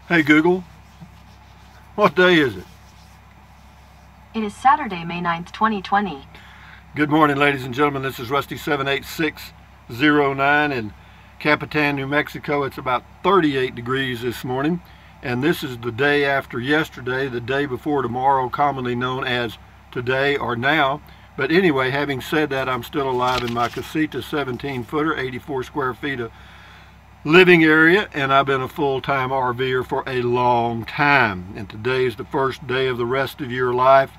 Hey Google, what day is it? It is Saturday, May 9th, 2020. Good morning, ladies and gentlemen. This is Rusty 78609 in Capitan, New Mexico. It's about 38 degrees this morning, and this is the day after yesterday, the day before tomorrow, commonly known as today or now. But anyway, having said that, I'm still alive in my casita, 17-footer, 84 square feet of living area, and I've been a full-time RVer for a long time. And today is the first day of the rest of your life.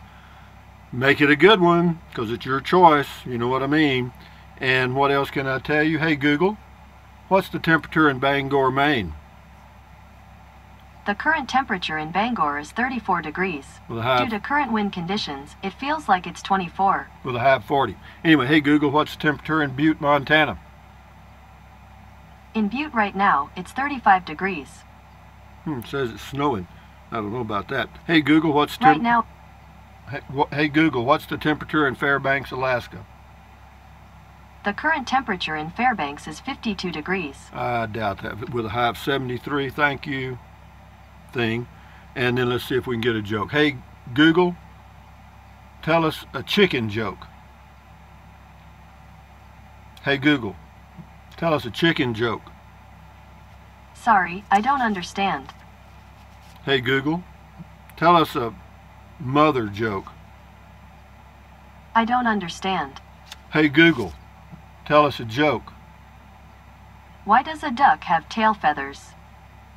Make it a good one, because it's your choice, you know what I mean. And what else can I tell you? Hey Google, what's the temperature in Bangor, Maine? The current temperature in Bangor is 34 degrees. Due to current wind conditions, it feels like it's 24. With a high of 40. Anyway, hey Google, what's the temperature in Butte, Montana? In Butte right now, it's 35 degrees. It says it's snowing. I don't know about that. Hey Google, what's right now? Hey Google, what's the temperature in Fairbanks, Alaska? The current temperature in Fairbanks is 52 degrees. I doubt that. With a high of 73, thank you, thing. And then let's see if we can get a joke. Hey Google, tell us a chicken joke. Hey Google, tell us a chicken joke. Sorry, I don't understand. Hey Google, tell us a mother joke. I don't understand. Hey Google, tell us a joke. Why does a duck have tail feathers?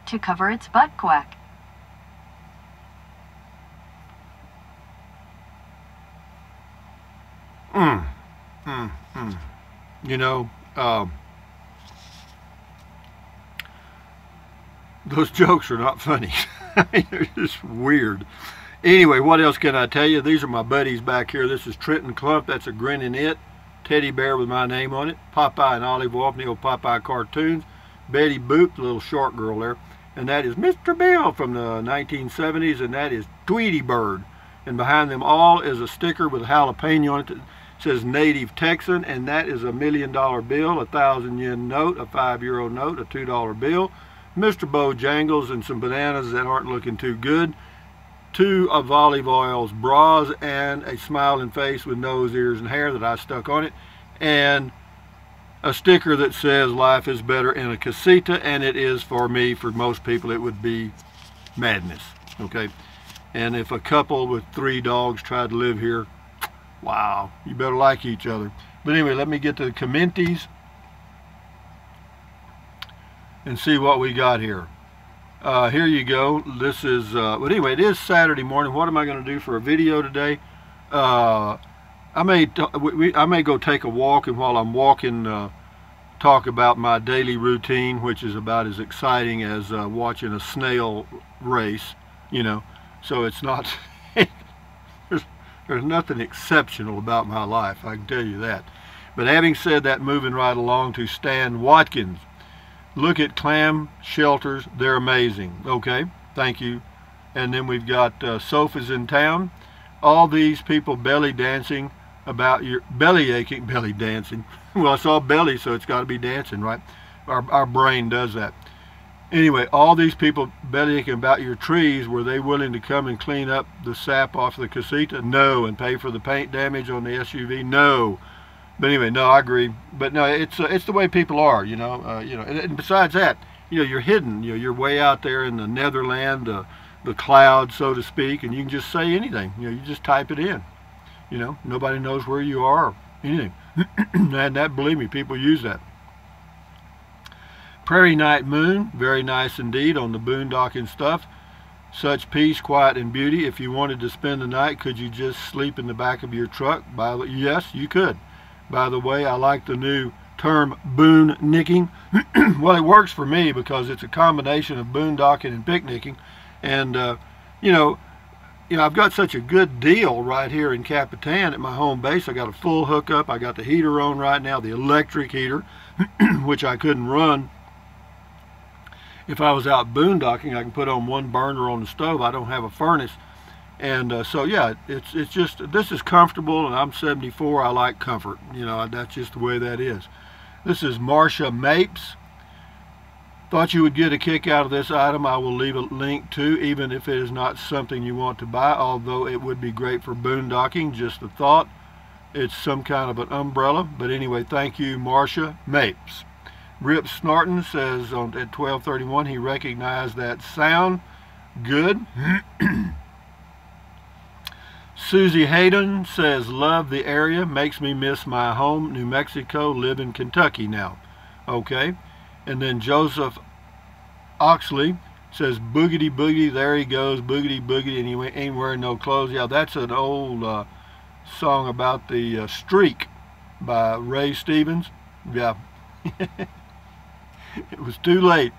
To cover its butt quack. You know, those jokes are not funny. They're just weird. Anyway, what else can I tell you? These are my buddies back here. This is Trenton Clump. That's a Grinning It. Teddy bear with my name on it. Popeye and Olive Oyl from the old Popeye cartoons. Betty Boop, the little short girl there. And that is Mr. Bill from the 1970s. And that is Tweety Bird. And behind them all is a sticker with a jalapeno on it that says Native Texan. And that is $1 million bill, a 1,000 yen note, a €5 note, a $2 bill. Mr. Bojangles and some bananas that aren't looking too good. 2 of Olive Oyl's bras and a smiling face with nose, ears, and hair that I stuck on it, and a sticker that says life is better in a casita, and it is for me. For most people it would be madness, okay? And if a couple with 3 dogs tried to live here, wow, you better like each other. But anyway, let me get to the commenties and see what we got here. Here you go. This is, but anyway, it is Saturday morning. What am I going to do for a video today? I may go take a walk, and while I'm walking, talk about my daily routine, which is about as exciting as watching a snail race, you know. So it's not, there's nothing exceptional about my life, I can tell you that. But having said that, moving right along to Stan Watkins. Look at clam shelters, they're amazing. Okay, thank you. And then we've got sofas in town. All these people belly dancing about your belly aching, belly dancing. Well, I saw belly, so it's got to be dancing, right? Our brain does that. Anyway, all these people belly aching about your trees. Were they willing to come and clean up the sap off the casita? No. And pay for the paint damage on the SUV? No. But anyway, no, I agree. But no, it's the way people are, you know. And besides that, you know, you're hidden. You know, you're way out there in the netherland, the cloud, so to speak, and you can just say anything. You know, you just type it in. You know, nobody knows where you are or anything. And that, believe me, people use that. Prairie Night Moon, very nice indeed on the boondocking stuff. Such peace, quiet, and beauty. If you wanted to spend the night, could you just sleep in the back of your truck? Yes, you could. By the way, I like the new term boon-nicking. Well, it works for me because it's a combination of boondocking and picnicking. And, you know, I've got such a good deal right here in Capitan at my home base. I got a full hookup. I got the heater on right now, the electric heater, which I couldn't run if I was out boondocking. I can put on one burner on the stove. I don't have a furnace. And so yeah, it's just, this is comfortable, and I'm 74. I like comfort. You know, that's just the way that is. This is Marsha Mapes. Thought you would get a kick out of this item. I will leave a link to, even if it is not something you want to buy, although it would be great for boondocking. Just a thought. It's some kind of an umbrella. But anyway, thank you, Marcia Mapes. Rip Snarton says at 12:31 he recognized that sound. Good. Susie Hayden says, love the area. Makes me miss my home, New Mexico. Live in Kentucky now. Okay. And then Joseph Oxley says, boogity boogity, there he goes, boogity boogity, and he ain't wearing no clothes. Yeah, that's an old song about the streak by Ray Stevens. Yeah. It was too late.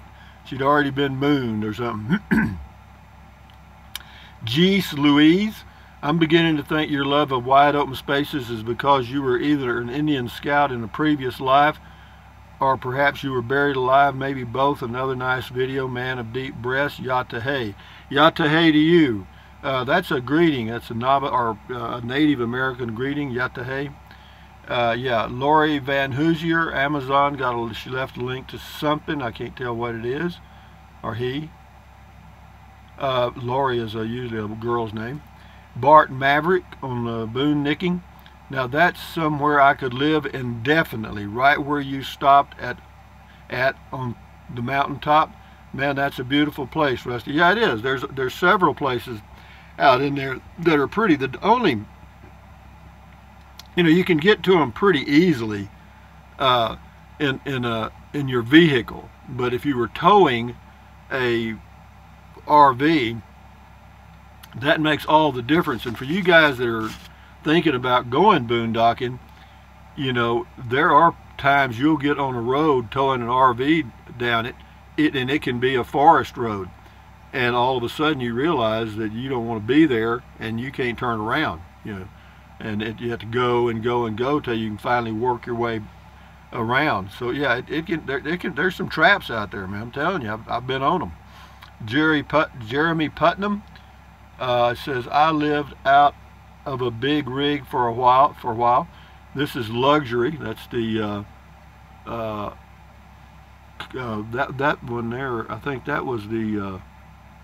She'd already been mooned or something. Geese Louise, I'm beginning to think your love of wide open spaces is because you were either an Indian scout in a previous life, or perhaps you were buried alive, maybe both. Another nice video, man of deep breaths. Yatahe. Yatahe to you. That's a greeting. That's a Native American greeting. Yatahe. Yeah, Lori Van Hoosier, Amazon, she left a link to something. I can't tell what it is. Or he. Lori is usually a girl's name. Bart Maverick on Boone Nicking. Now that's somewhere I could live indefinitely, right where you stopped at on the mountaintop. Man, that's a beautiful place, Rusty. Yeah, it is. There's several places out in there that are pretty. The only, you can get to them pretty easily in your vehicle. But if you were towing a RV, that makes all the difference. And for you guys that are thinking about going boondocking, there are times you'll get on a road towing an RV down it, and it can be a forest road, and all of a sudden you realize that you don't want to be there and you can't turn around, and you have to go and go and go till you can finally work your way around. So yeah, there's some traps out there, man. I'm telling you, I've been on them. Jeremy Putnam says, I lived out of a big rig for a while. This is luxury. That's the that one there. I think that was the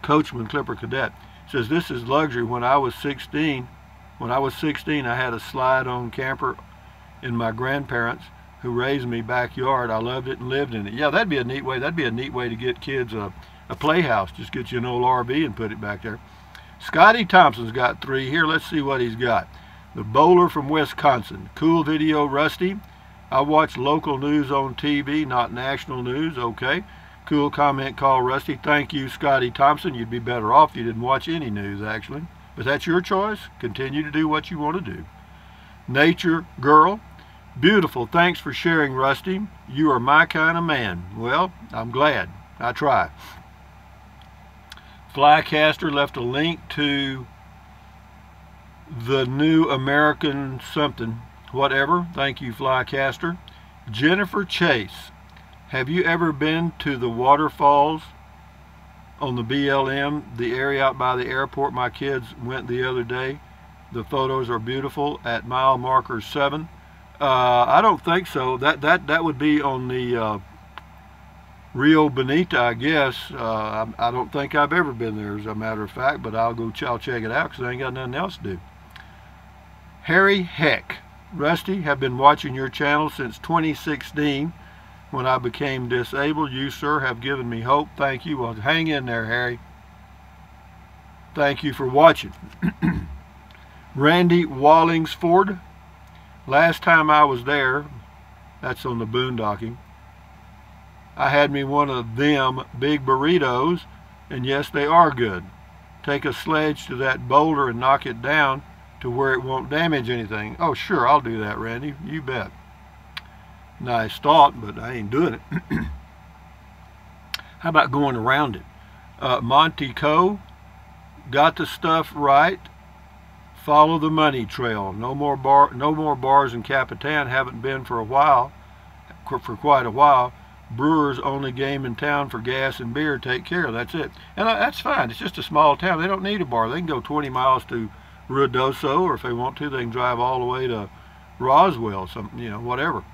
Coachman Clipper Cadet. It says, this is luxury. When I was 16, I had a slide-on camper in my grandparents who raised me backyard. I loved it and lived in it. Yeah, that'd be a neat way. That'd be a neat way to get kids a playhouse. Just get you an old RV and put it back there. Scotty Thompson's got 3 here. Let's see what he's got. The Bowler from Wisconsin. Cool video, Rusty. I watch local news on TV, not national news. Okay. Cool comment, call Rusty. Thank you, Scotty Thompson. You'd be better off if you didn't watch any news, actually. But that's your choice. Continue to do what you want to do. Nature Girl. Beautiful. Thanks for sharing, Rusty. You are my kind of man. Well, I'm glad. I try. Flycaster left a link to the New American something, whatever. Thank you, Flycaster. Jennifer Chase, have you ever been to the waterfalls on the BLM, the area out by the airport? My kids went the other day. The photos are beautiful at mile marker 7. I don't think so. That would be on the Rio Bonita, I guess. I don't think I've ever been there, as a matter of fact, but I'll check it out because I ain't got nothing else to do. Harry Heck. Rusty, have been watching your channel since 2016 when I became disabled. You, sir, have given me hope. Thank you. Well, hang in there, Harry. Thank you for watching. Randy Wallingsford. Last time I was there, that's on the boondocking, I had me one of them big burritos, and yes, they are good. Take a sledge to that boulder and knock it down to where it won't damage anything. Oh, sure, I'll do that, Randy. You bet. Nice thought, but I ain't doing it. How about going around it? Monty Co. Got the stuff right. Follow the money trail. No more bars in Capitan. Haven't been for quite a while. Brewers only game in town for gas and beer. Take care. That's it. And that's fine. It's just a small town. They don't need a bar. They can go 20 miles to Ruidoso, or if they want to, they can drive all the way to Roswell. Whatever.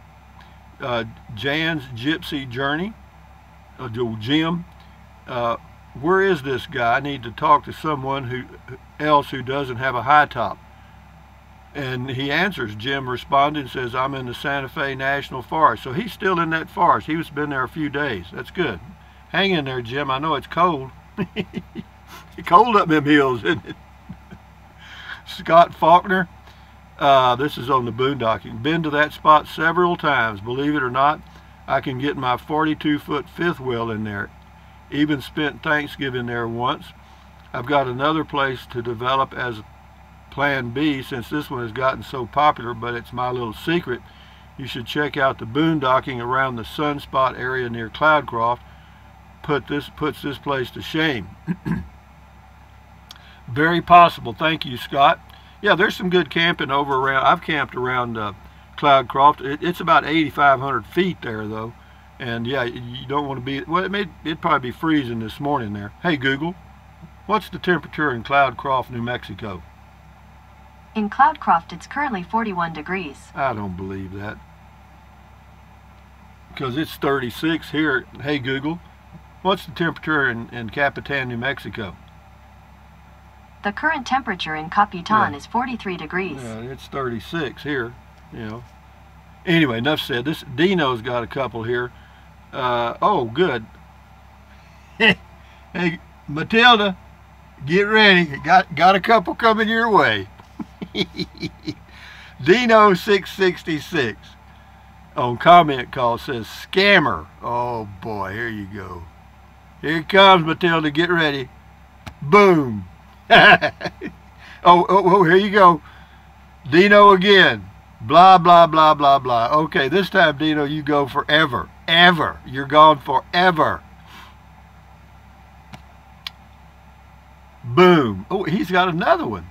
Jan's Gypsy Journey. Jim, where is this guy? I need to talk to someone else who doesn't have a high top. And he answers, Jim responded and says, I'm in the Santa Fe National Forest. So he's still in that forest. He's been there a few days. That's good. Hang in there, Jim. I know it's cold. It's cold up them hills, isn't it? Scott Faulkner, this is on the boondocking. Been to that spot several times. Believe it or not, I can get my 42-foot fifth wheel in there. Even spent Thanksgiving there once. I've got another place to develop as Plan B since this one has gotten so popular, but it's my little secret. You should check out the boondocking around the Sunspot area near Cloudcroft. Puts this place to shame. Very possible. Thank you, Scott. Yeah, there's some good camping over around. I've camped around Cloudcroft. It's about 8,500 feet there, though. And yeah, you don't want to be. Well, it'd probably be freezing this morning there. Hey Google, what's the temperature in Cloudcroft, New Mexico? In Cloudcroft, it's currently 41 degrees. I don't believe that. Because it's 36 here. Hey Google, what's the temperature in Capitan, New Mexico? The current temperature in Capitan is 43 degrees. Yeah, it's 36 here, you know. Anyway, enough said. This Dino's got a couple here. Oh, good. Hey, Matilda, get ready. Got a couple coming your way. Dino 666 on comment call says scammer. Oh boy, here you go. Here it comes, Matilda. Get ready. Boom. oh, here you go. Dino again. Blah, blah, blah, blah, blah. Okay, this time, Dino, you go forever. Ever. You're gone forever. Boom. Oh, he's got another one.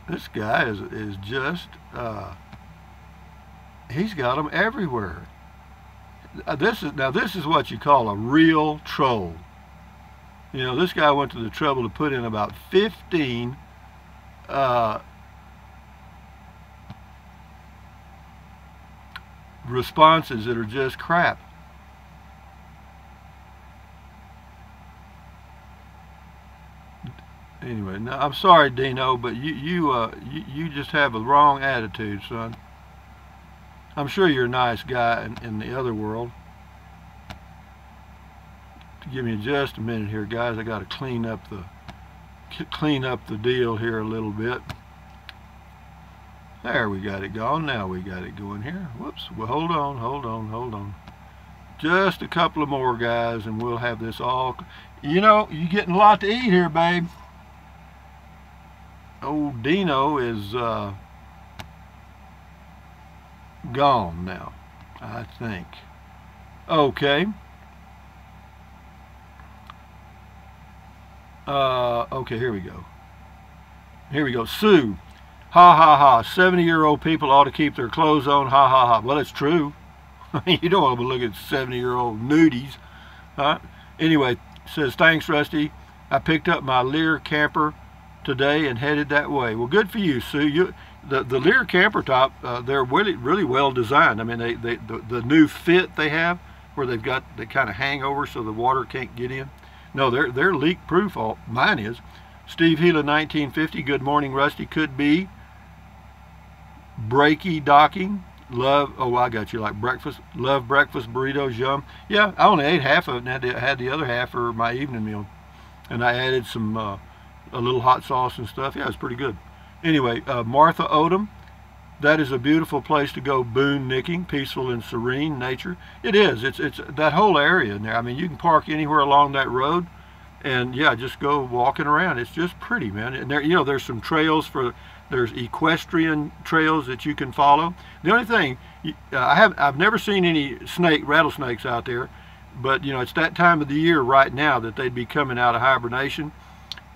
This guy is just, he's got them everywhere. This is what you call a real troll. You know, this guy went to the trouble to put in about 15 responses that are just crap. Anyway, no, I'm sorry, Dino, but you just have a wrong attitude, son. I'm sure you're a nice guy in the other world. Give me just a minute here, guys. I got to clean up the deal here a little bit. There, we got it gone. Now we got it going here. Whoops. Well, hold on. Just a couple of more, guys, and we'll have this all. You know, you're getting a lot to eat here, babe. Old Dino is gone now, I think. Okay. Okay, here we go. Sue. Ha ha ha. 70-year-old people ought to keep their clothes on. Ha ha ha. Well, it's true. You don't want to look at 70-year-old nudies. Huh? Anyway, says, thanks, Rusty. I picked up my Lear camper today and headed that way. Well, good for you, Sue. The Lear camper top, they're really well designed. I mean, the new fit they have, where they kind of hang over so the water can't get in. No, they're leak proof. Mine is. Steve Healy, 1950. Good morning, Rusty. Could be breaky docking. Love. Oh, I got you. Like breakfast. Love breakfast burritos. Yum. Yeah, I only ate half of it, and had the other half for my evening meal, and I added some a little hot sauce and stuff. Yeah, it's pretty good. Anyway, Martha Odom. That is a beautiful place to go boondocking, peaceful and serene nature. It is. It's that whole area in there. I mean, you can park anywhere along that road, and yeah, just go walking around. It's just pretty, man. And there, there's some trails there's equestrian trails that you can follow. The only thing, I've never seen any rattlesnakes out there, but it's that time of the year right now that they'd be coming out of hibernation,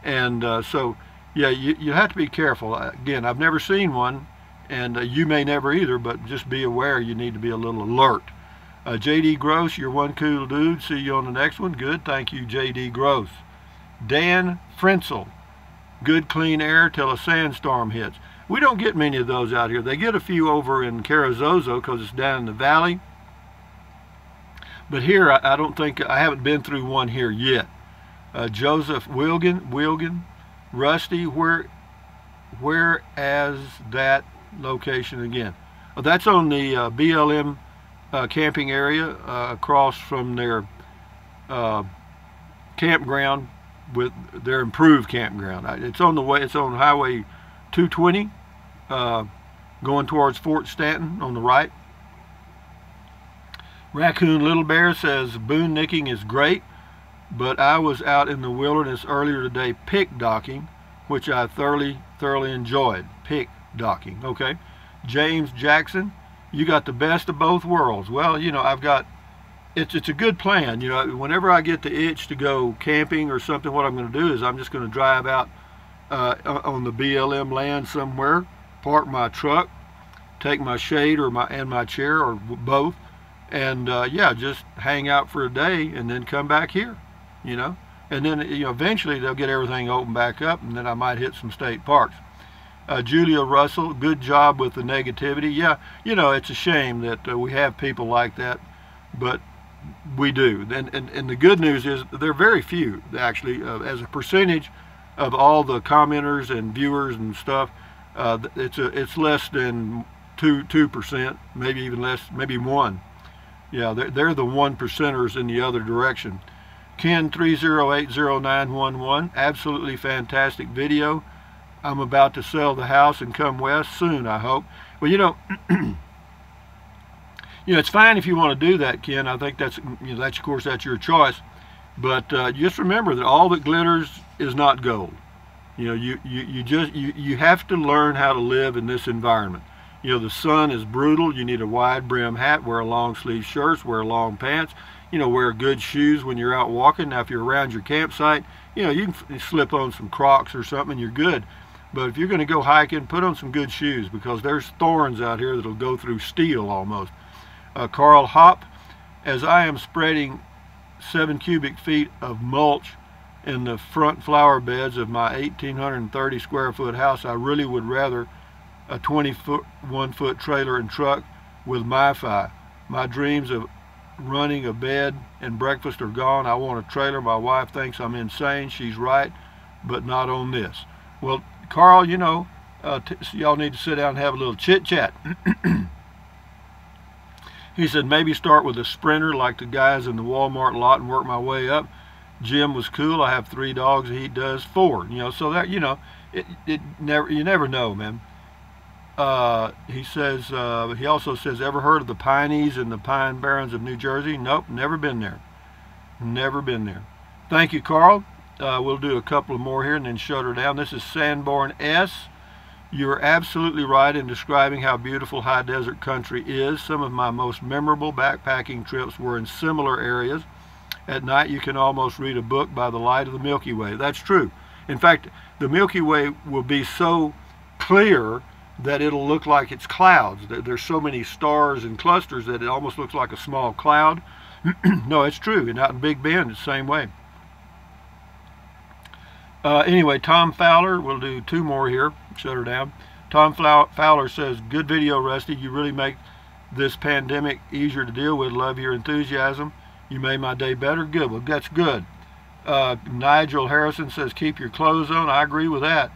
and so yeah, you have to be careful. Again, I've never seen one. And you may never either, but just be aware you need to be a little alert. J.D. Gross, you're one cool dude. See you on the next one. Good. Thank you, J.D. Gross. Dan Frenzel, good clean air till a sandstorm hits. We don't get many of those out here. They get a few over in Carrizozo because it's down in the valley. But here, I don't think, I haven't been through one here yet. Joseph Wilgan, Rusty, where as that location again? Oh, that's on the BLM camping area across from their campground, with their improved campground. It's on the way. It's on Highway 220, going towards Fort Stanton on the right. Raccoon Little Bear says boon nicking is great, but I was out in the wilderness earlier today pick docking, which I thoroughly enjoyed. Pick docking, okay. James Jackson, you got the best of both worlds. Well, you know, I've got, it's a good plan. You know, whenever I get the itch to go camping or something, what I'm going to do is I'm just going to drive out on the BLM land somewhere, park my truck, take my shade or my chair or both, and yeah, just hang out for a day and then come back here, you know. And then, you know, eventually they'll get everything opened back up, and then I might hit some state parks. Julia Russell, good job with the negativity. Yeah, you know, it's a shame that we have people like that, but we do. And the good news is they're very few, actually. As a percentage of all the commenters and viewers and stuff, it's less than 2%, maybe even less, maybe 1. Yeah, they're the 1%ers in the other direction. Ken 3080911, absolutely fantastic video. I'm about to sell the house and come west soon, I hope. Well, you know, you know, it's fine if you want to do that, Ken. I think that's, you know, that's, of course, that's your choice. But just remember that all that glitters is not gold. You know, you have to learn how to live in this environment. You know, the sun is brutal. You need a wide brim hat, wear a long sleeve shirts, wear long pants, you know, wear good shoes when you're out walking. Now, if you're around your campsite, you know, you can slip on some Crocs or something and you're good. But if you're going to go hiking, put on some good shoes, because there's thorns out here that'll go through steel almost. Carl Hopp, as I am spreading 7 cubic feet of mulch in the front flower beds of my 1,830 square foot house, I really would rather a 21-foot trailer and truck with MiFi. My dreams of running a bed and breakfast are gone. I want a trailer. My wife thinks I'm insane. She's right, but not on this. Well, Carl, you know, y'all need to sit down and have a little chit-chat. He said maybe start with a Sprinter like the guys in the Walmart lot and work my way up. Jim was cool. I have 3 dogs. He does 4. You know, so that, you know, you never know, man. He says, he also says, ever heard of the Pineys and the Pine Barrens of New Jersey? Nope, never been there. Never been there. Thank you, Carl. We'll do a couple of more here and then shut her down. This is Sanborn S. You're absolutely right in describing how beautiful high desert country is. Some of my most memorable backpacking trips were in similar areas. At night you can almost read a book by the light of the Milky Way. That's true. In fact, the Milky Way will be so clear that it'll look like it's clouds. There's so many stars and clusters that it almost looks like a small cloud. No, it's true. And out in Big Bend, it's the same way. Anyway, Tom Fowler, we'll do 2 more here, shut her down. Tom Fowler says, good video, Rusty. You really make this pandemic easier to deal with. Love your enthusiasm. You made my day better. Good. Well, that's good. Nigel Harrison says, keep your clothes on. I agree with that.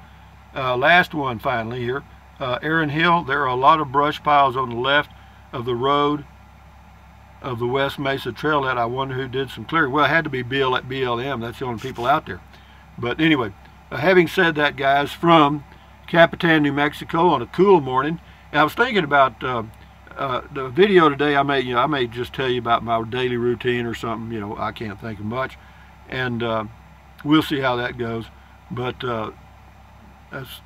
Last one finally here. Aaron Hill, there are a lot of brush piles on the left of the road of the West Mesa Trailhead. I wonder who did some clearing. Well, it had to be Bill at BLM. That's the only people out there. But anyway, having said that, guys, from Capitan, New Mexico on a cool morning, and I was thinking about the video today. I may just tell you about my daily routine or something. You know, I can't think of much, and we'll see how that goes. But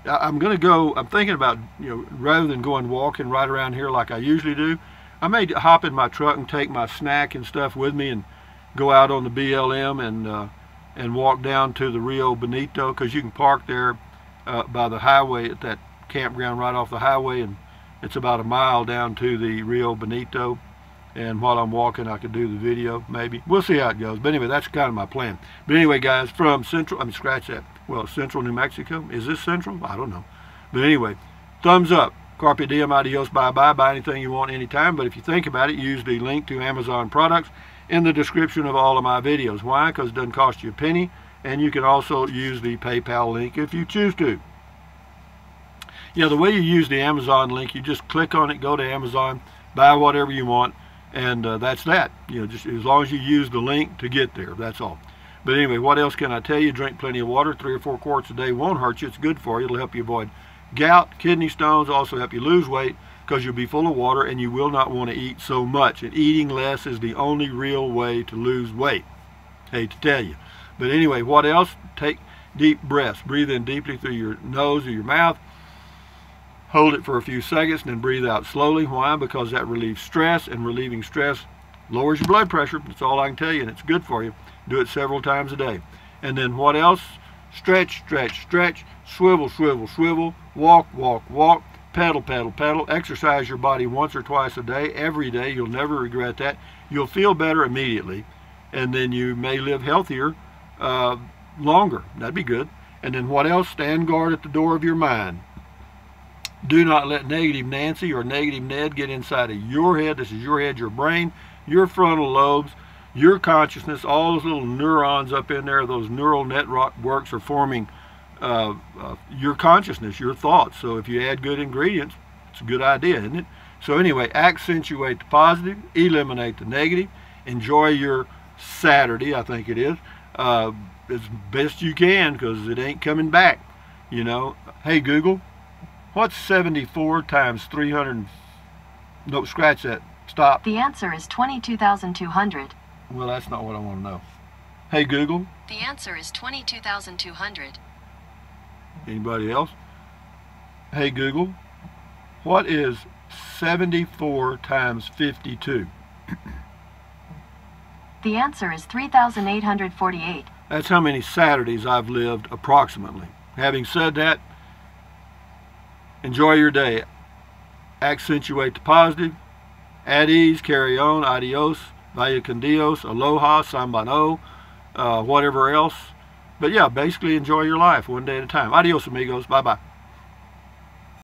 I'm going to go. I'm thinking about, you know, rather than going walking right around here like I usually do, I may hop in my truck and take my snack and stuff with me and go out on the BLM and walk down to the Rio Bonito, because you can park there by the highway at that campground right off the highway, and it's about a mile down to the Rio Bonito. And while I'm walking, I could do the video, maybe. We'll see how it goes. But anyway, that's kind of my plan. But anyway, guys, from central, scratch that. Well, central New Mexico. Is this central? I don't know. But anyway, Thumbs up. Carpe diem, adios, bye-bye. Buy anything you want anytime. But if you think about it, use the link to Amazon products in the description of all of my videos. Why? Because it doesn't cost you a penny. And you can also use the PayPal link if you choose to. Yeah, the way you use the Amazon link, you just click on it, go to Amazon, buy whatever you want, and that's that. You know, just as long as you use the link to get there, that's all. But anyway, what else can I tell you? Drink plenty of water. 3 or 4 quarts a day won't hurt you. It's good for you. It'll help you avoid gout, kidney stones, also help you lose weight because you'll be full of water and you will not want to eat so much. And eating less is the only real way to lose weight. Hate to tell you. But anyway, what else? Take deep breaths. Breathe in deeply through your nose or your mouth. Hold it for a few seconds and then breathe out slowly. Why? Because that relieves stress, and relieving stress lowers your blood pressure. That's all I can tell you, and it's good for you. Do it several times a day. And then what else? Stretch, stretch, stretch. Swivel, swivel, swivel. Walk, walk, walk. Pedal, pedal, pedal. Exercise your body once or twice a day, every day. You'll never regret that. You'll feel better immediately, and then you may live healthier longer. That'd be good. And then what else? Stand guard at the door of your mind. Do not let negative Nancy or negative Ned get inside of your head. This is your head, your brain, your frontal lobes, your consciousness. All those little neurons up in there, those neural networks are forming your consciousness, your thoughts. So if you add good ingredients, it's a good idea, isn't it? So anyway, accentuate the positive, eliminate the negative, enjoy your Saturday, I think it is, as best you can, because it ain't coming back, you know. Hey Google, what's 74 times 300? No, scratch that. Stop. The answer is 22,200. Well, that's not what I want to know. Hey Google. The answer is 22,200. Anybody else? Hey Google, what is 74 times 52? The answer is 3,848. That's how many Saturdays I've lived approximately. Having said that, enjoy your day. Accentuate the positive. At ease, carry on, adios, vaya con Dios, aloha, sambano, whatever else. But yeah, basically enjoy your life one day at a time. Adios, amigos. Bye-bye.